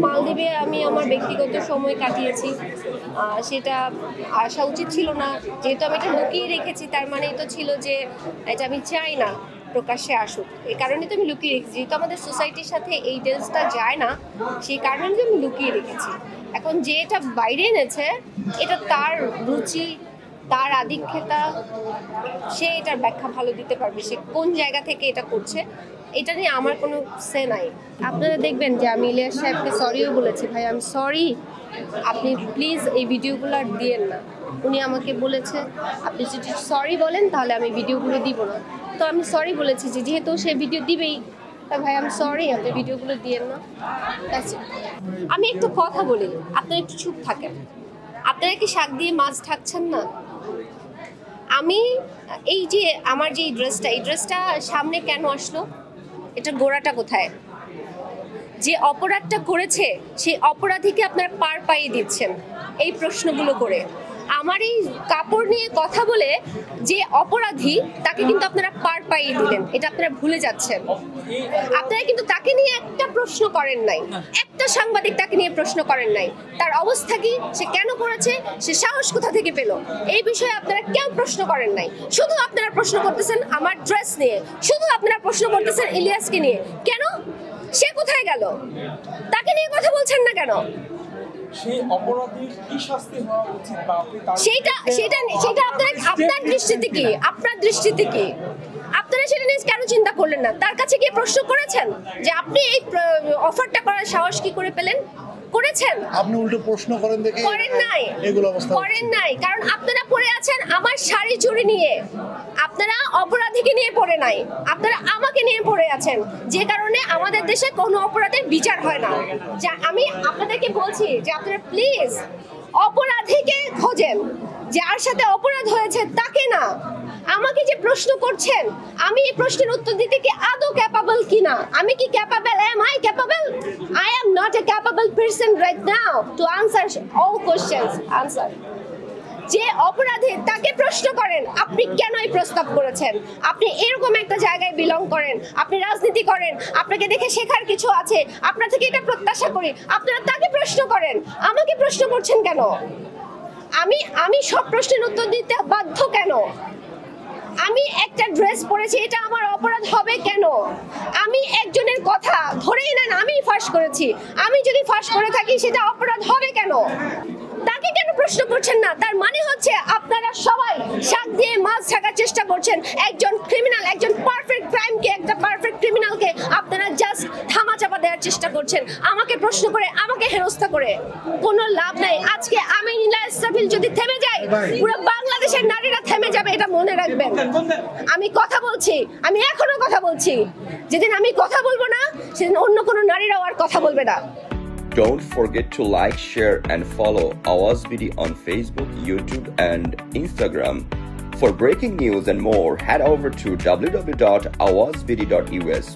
মালদ্বীপে আমি আমার ব্যক্তিগত সময় কাটিয়েছি, সেটা আসা উচিত ছিল না। যেহেতু আমি এটা লুকিয়ে রেখেছি, তার মানে তো ছিল যে এটা আমি চাই না প্রকাশ্যে আসুক। এই কারণে তো আমি লুকিয়ে রেখেছি, যেহেতু আমাদের সোসাইটির সাথে এই ডেন্সটা যায় না, সেই কারণে তো আমি লুকিয়ে রেখেছি। এখন যে এটা বাইরে এনেছে, এটা তার রুচি, তার আধিক্যতা, সে এটার ব্যাখ্যা ভালো দিতে পারবে, সে কোন জায়গা থেকে এটা করছে, এটা নিয়ে আমার কোনো সে নাই। আপনারা দেখবেন যে আমি ইলিয়াস সাহেবকে সরিও বলেছি, ভাই আমি সরি, আপনি প্লিজ এই ভিডিওগুলো আর দিয়েন না। উনি আমাকে বলেছে আপনি যদি সরি বলেন তাহলে আমি ভিডিওগুলো দিব না। তো আমি সরি বলেছি, যে যেহেতু সে ভিডিও দিবেই, তা ভাই আমি সরি, আপনি ভিডিওগুলো দিয়েন না। আমি একটু কথা বলি, আপনারা একটু চুপ থাকেন। আপনারা কি শাক দিয়ে মাছ ঢাকছেন না? আমি এই যে আমার যে এই ড্রেসটা সামনে কেন আসলো, এটা গোড়াটা কোথায়? যে অপরাধটা করেছে সেই অপরাধীকে আপনারা পার পাইয়ে দিচ্ছেন এই প্রশ্নগুলো করে। আমার এই কাপড় নিয়ে কথা বলে যে অপরাধী, তাকে কিন্তু আপনারা পার পাইয়ে দিলেন, এটা আপনারা ভুলে যাচ্ছেন। আপনারা কিন্তু তাকে নিয়ে একটা প্রশ্ন করেন নাই, একটা সাংবাদিক তাকে নিয়ে প্রশ্ন করেন নাই, তার অবস্থা কি, সে কেন করেছে, সে সাহস কোথা থেকে পেল, এই বিষয়ে আপনারা কেউ প্রশ্ন করেন নাই। শুধু আপনারা প্রশ্ন করতেছেন আমার ড্রেস নিয়ে, শুধু আপনারা প্রশ্ন করতেছেন ইলিয়াসকে নিয়ে। কেন? সে কোথায় গেল? তাকে নিয়ে কথা বলছেন না কেন? সেই অপরাধীর কি শাস্তি হওয়া উচিত, বা আপনি সেটা আপনার দৃষ্টিতে কি, আপনার দৃষ্টিতে কি, আপনারা সেটা নিয়ে কেন চিন্তা করলেন না? তার কাছে গিয়ে প্রশ্ন করেছেন যে আপনি এই অফারটা করার সাহস কি করে পেলেন? করেছেন? আপনি উল্টো প্রশ্ন করেন দেখে করেন নাই, এগুলো অবস্থা করেন নাই, কারণ আপনারা পড়ে আছেন আমার শাড়ি চুরি নিয়ে। আপনারা অপরাধীকে নিয়ে পড়ে নাই, আপনারা আমাকে নিয়ে পড়ে আছেন, যে কারণে আমাদের দেশে কোনো অপরাধের বিচার হয় না। যা আমি আপনাদেরকে বলছি যে আপনারা প্লিজ অপরাধীকে খোঁজেন, যার সাথে অপরাধ হয়েছে তাকে না। আমাকে যে প্রশ্ন করছেন, আমি এই প্রশ্নের উত্তর দিতে কি আদৌ ক্যাপাবল কিনা? আমি কি capable? am I capable? I am not a capable person right now to answer all questions. Answer. যে অপরাধী তাকে প্রশ্ন করেন আপনি কেন এই প্রস্তাব করেছেন, আপনি এরকম একটা জায়গায় বিলং করেন, আপনি রাজনীতি করেন, আপনাকে দেখে শেখার কিছু আছে, আপনার থেকে এটা প্রত্যাশা করি, আপনারা তাকে প্রশ্ন করেন, আমাকে প্রশ্ন করছেন কেন? আমি সব প্রশ্নের উত্তর দিতে বাধ্য কেন? আমি একটা ড্রেস পরেছি, এটা আমার অপরাধ হবে কেন? আমি একজনের কথা ধরেই নেন আমি ফাঁস করেছি, আমি যদি ফাঁস করে থাকি সেটা অপরাধ হবে কেন? তাকে কেন প্রশ্ন করছেন না? তার মানে হচ্ছে আপনারা সবাই শাক দিয়ে মাছ ঢাকার চেষ্টা করছেন। একজন ক্রিমিনাল, একজন পারফেক্ট ক্রাইমকে, একটা পারফেক্ট ক্রিমিনালকে আপনারা জাস্ট ধামাচাপা দেওয়ার চেষ্টা করছেন, আমাকে প্রশ্ন করে, আমাকে হেনস্থা করে। কোনো লাভ নাই। আজকে আমি ইলিয়াস সাবিল যদি থেমে যাই, পুরো বাংলাদেশের নারীরা থেমে যাবে, এটা মনে রাখবেন। আমি কথা বলছি, আমি এখনো কথা বলছি, যেদিন আমি কথা বলবো না সেদিন অন্য কোনো নারীরাও আর কথা বলবে না। Don't forget to like, share and follow Awaz BD on Facebook, YouTube and Instagram. For breaking news and more, head over to www.awazbd.us.